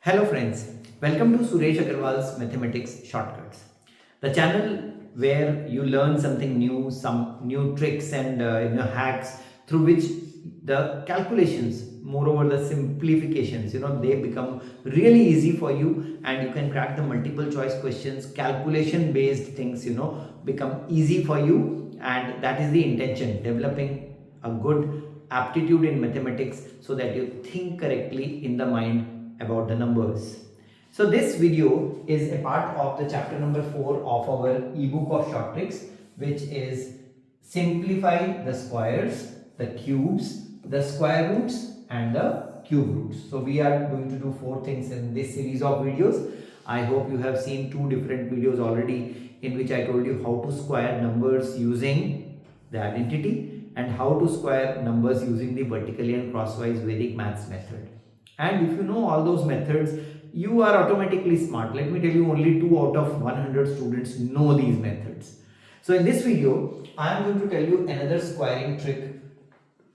Hello friends, welcome to Suresh Aggarwal's Mathematics Shortcuts, the channel where you learn something new, some new tricks and hacks through which the calculations, moreover the simplifications, they become really easy for you and you can crack the multiple choice questions, calculation based things, become easy for you, and that is the intention, developing a good aptitude in mathematics so that you think correctly in the mind about the numbers. So this video is a part of the chapter number 4 of our ebook of short tricks, which is simplify the squares, the cubes, the square roots and the cube roots. So we are going to do 4 things in this series of videos. I hope you have seen 2 different videos already in which I told you how to square numbers using the identity and how to square numbers using the vertically and crosswise Vedic maths method. And if you know all those methods, you are automatically smart. Let me tell you, only 2 out of 100 students know these methods. So in this video, I am going to tell you another squaring trick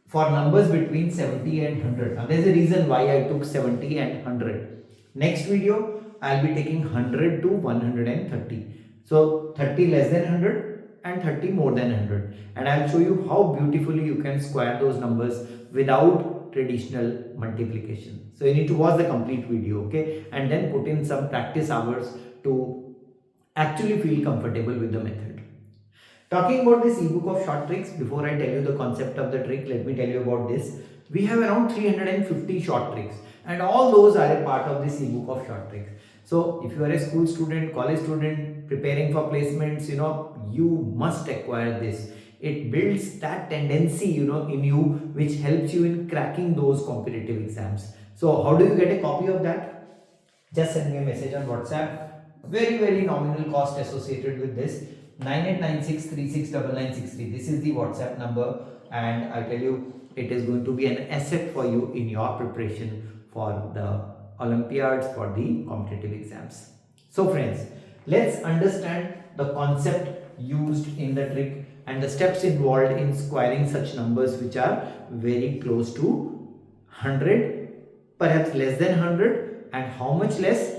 for numbers between 70 and 100. Now there is a reason why I took 70 and 100. Next video, I will be taking 100 to 130. So 30 less than 100 and 30 more than 100. And I will show you how beautifully you can square those numbers without traditional multiplication. So you need to watch the complete video, okay, and then put in some practice hours to actually feel comfortable with the method. Talking about this ebook of short tricks, before I tell you the concept of the trick, let me tell you about this. We have around 350 short tricks and all those are a part of this ebook of short tricks. So if you are a school student, college student, preparing for placements, you must acquire this. It builds that tendency, in you, which helps you in cracking those competitive exams. So how do you get a copy of that? Just send me a message on WhatsApp. Very nominal cost associated with this. 9896369963. This is the WhatsApp number, and I tell you, it is going to be an asset for you in your preparation for the Olympiads, for the competitive exams. So friends, let's understand the concept used in the trick and the steps involved in squaring such numbers which are very close to 100, perhaps less than 100, and how much less?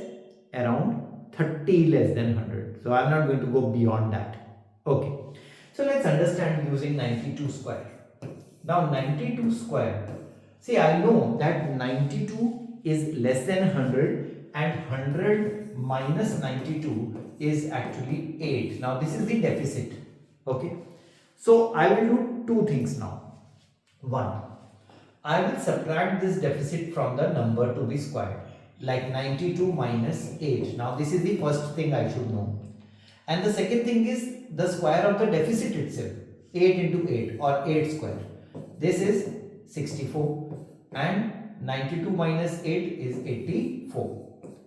Around 30 less than 100. So I am not going to go beyond that. Okay. So let's understand using 92 square. Now 92 square. See, I know that 92 is less than 100 and 100 minus 92 is actually 8. Now this is the deficit. Okay. So I will do 2 things now. 1. I will subtract this deficit from the number to be squared, like 92 minus 8. Now this is the first thing I should know. And the second thing is the square of the deficit itself. 8 into 8 or 8 square. This is 64 and 92 minus 8 is 84.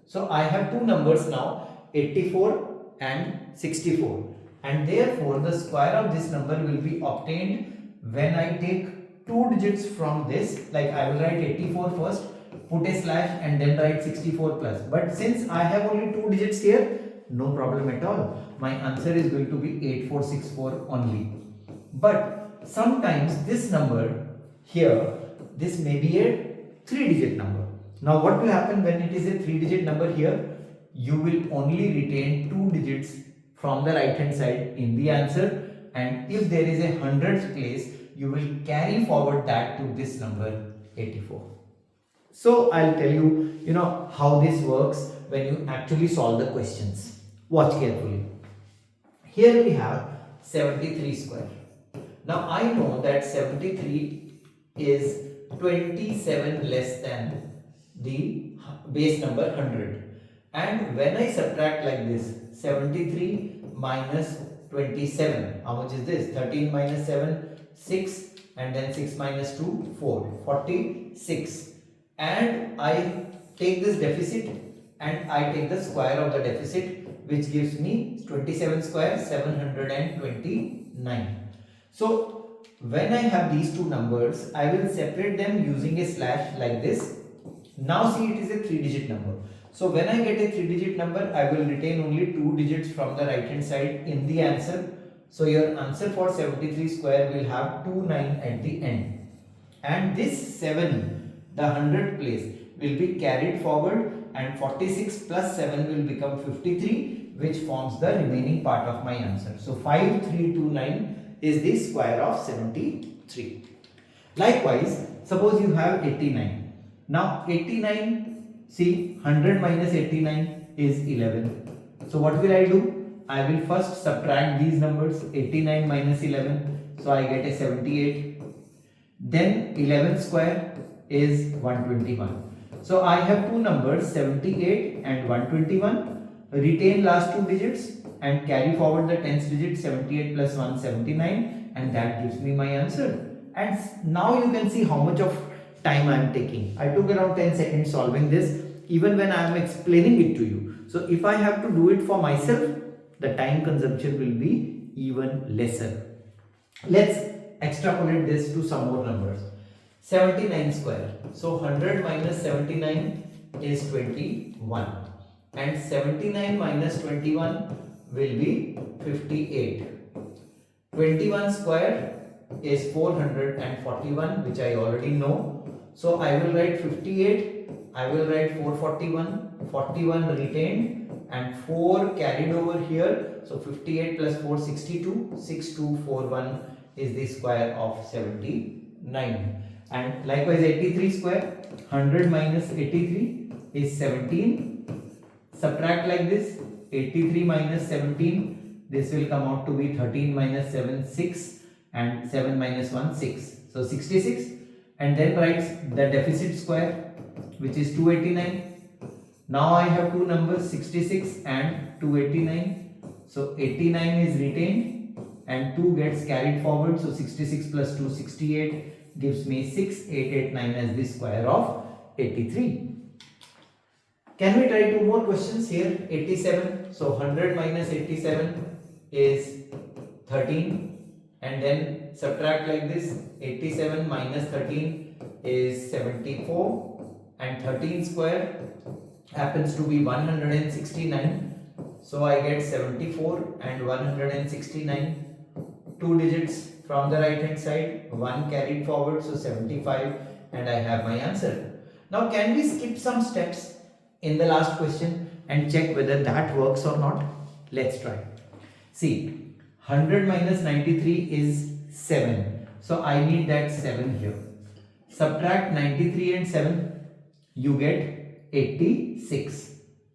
So I have 2 numbers now, 84 and 64. And therefore the square of this number will be obtained when I take 2 digits from this, like I will write 84 first, put a slash and then write 64 plus. But since I have only 2 digits here, no problem at all. My answer is going to be 8464 only. But sometimes this number here, this may be a 3-digit number. Now what will happen when it is a 3-digit number here? You will only retain 2 digits from the right hand side in the answer, and if there is a 100th place, you will carry forward that to this number 84. So I'll tell you, how this works when you actually solve the questions. Watch carefully. Here we have 73 square. Now I know that 73 is 27 less than the base number 100. And when I subtract like this, 73 minus 27, how much is this? 13 minus 7, 6, and then 6 minus 2, 4, 46. And I take this deficit and I take the square of the deficit, which gives me 27 square, 729. So when I have these 2 numbers, I will separate them using a slash like this. Now see, it is a 3-digit number. So when I get a 3-digit number, I will retain only 2 digits from the right hand side in the answer. So your answer for 73 square will have 29 at the end. And this 7, the 100th place, will be carried forward and 46 plus 7 will become 53, which forms the remaining part of my answer. So 5329 is the square of 73. Likewise, suppose you have 89. Now 89, see, 100 minus 89 is 11. So what will I do? I will first subtract these numbers, 89 minus 11. So I get a 78. Then 11 square is 121. So I have two numbers, 78 and 121. Retain last two digits and carry forward the tens digit, 78 plus 1, 79, and that gives me my answer. And now you can see how much of time I am taking. I took around 10 seconds solving this, even when I am explaining it to you. So if I have to do it for myself, the time consumption will be even lesser. Let's extrapolate this to some more numbers. 79 square. So 100 minus 79 is 21. And 79 minus 21 will be 58. 21 square is 441, which I already know. So I will write 58, I will write 441, 41 retained and 4 carried over here. So 58 plus 4, 62, 6241 is the square of 79. And likewise 83 square, 100 minus 83 is 17. Subtract like this, 83 minus 17, this will come out to be 13 minus 7, 6. And 7 minus 1, 6. So 66. And then writes the deficit square, which is 289. Now I have two numbers, 66 and 289. So 89 is retained and 2 gets carried forward. So 66 plus 2, 68 gives me 6889 as the square of 83. Can we try two more questions here? 87. So 100 minus 87 is 13. And then subtract like this, 87 minus 13 is 74 and 13 square happens to be 169. So I get 74 and 169, two digits from the right hand side, 1 carried forward, so 75, and I have my answer. Now can we skip some steps in the last question and check whether that works or not? Let's try. See, 100 minus 93 is 7. So I need that 7 here. Subtract 93 and 7, you get 86.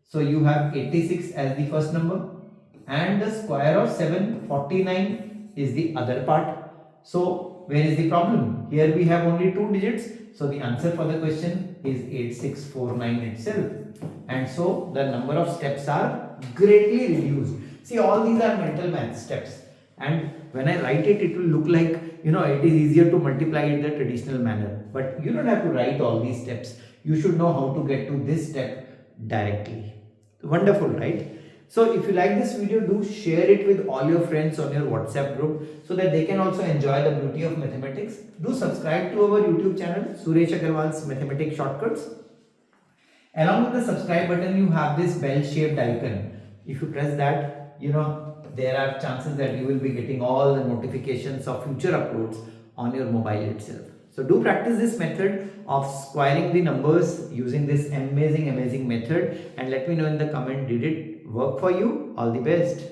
So you have 86 as the first number and the square of 7, 49 is the other part. So where is the problem? Here we have only two digits. So the answer for the question is 8649 itself. And so the number of steps are greatly reduced. See, all these are mental math steps. And when I write it, it will look like, it is easier to multiply in the traditional manner. But you don't have to write all these steps. You should know how to get to this step directly. Wonderful, right? So if you like this video, do share it with all your friends on your WhatsApp group so that they can also enjoy the beauty of mathematics. Do subscribe to our YouTube channel, Suresh Aggarwal's Mathematics Shortcuts. Along with the subscribe button, you have this bell-shaped icon. If you press that, there are chances that you will be getting all the notifications of future uploads on your mobile itself. So do practice this method of squaring the numbers using this amazing method, and let me know in the comment, did it work for you? All the best.